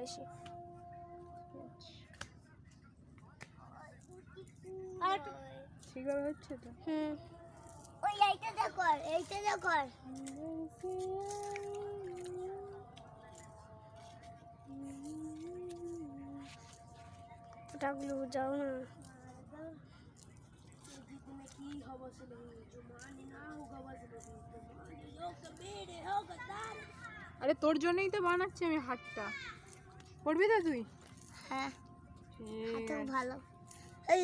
করেছি। ফিগার হচ্ছে তো। ওই এইটা দেখো, এইটা দেখো। ওটা গ্লু যাও না। আরে তোর জন্যই তো বানাচ্ছি আমি হাতটা। পড়বি তো তুই? হ্যাঁ ঠিক তো আছে। ভালো। এই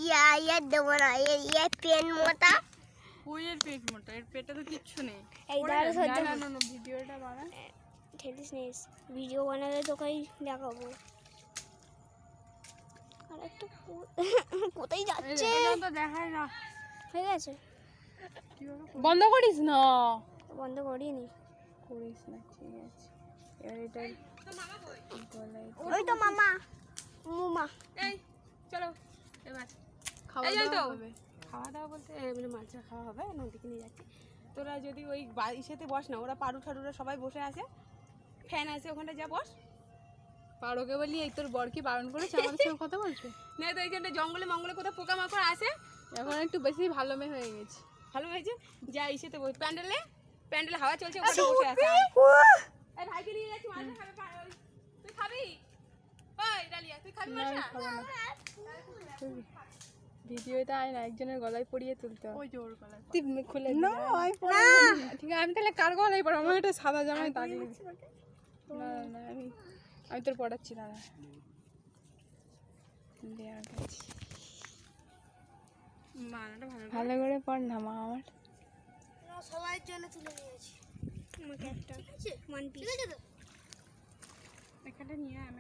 ইয়া দেবো না, এই পেন মোটা। ওই এর পেট মোটা, এর পেটে তো কিচ্ছু নেই। এই দাঁড়া সহ্য না না না, ভিডিওটা বানা। ঠেলিস নিস, ভিডিও বানালে তোকেই দেখাবো। আর একটা কোথায় যাচ্ছে? এটা তো দেখায় না। হয়ে গেছে, বন্ধ করিস না। বন্ধ করিনি। করিস না, ঠিক আছে। এবার এটা গলায় ওই তো মামা মুমা। এই চলো এবার খাওয়া এই জানো দাওয়া তো? হবে। খাওয়া দাওয়া বলতে মানে মাছ খাওয়া হবে, নদীকে নিয়ে যাচ্ছি। তোরা যদি ওই ইসেতে বস না, ওরা পারু ঠারুরা সবাই বসে আছে, ফ্যান আছে ওখানটা, যা বস। পারোকে বলি এই তোর বর কি বারণ করেছে আমাদের সঙ্গে কথা বলতে? না তো এইখানটা জঙ্গলে মঙ্গলে কোথাও পোকামাকড় আছে, এখন একটু বেশি ভালো মেয়ে হয়ে গেছে। ভালো হয়েছে। যা ইসেতে প্যান্ডেলে হাওয়া চলছে, ওখানে বসে আছে। এই ভাইকে নিয়ে যাচ্ছি, মাছ খাবে। তুই খাবি? ওই ডালিয়া তুই খাবি না, মাছ? আমি খাবো না। ভিডিওটা আয় না, একজনের গলায় পরিয়ে তুলতে হবে। ওই জোর গলায় তুই খুলে না, ঠিক আছে। আমি তাহলে কার গলায় পড়াবো? আমার একটা সাদা জামাই তাগলি। না না, আমি তোর পড়াচ্ছি, দাঁড়া। দেয়া গেছে। মানাটা ভালো ভালো করে পড় না মা আমার। সবার জন্য তুলে নিয়েছি আমাকে একটা ওয়ান পিস। এখানটা নিয়ে আমি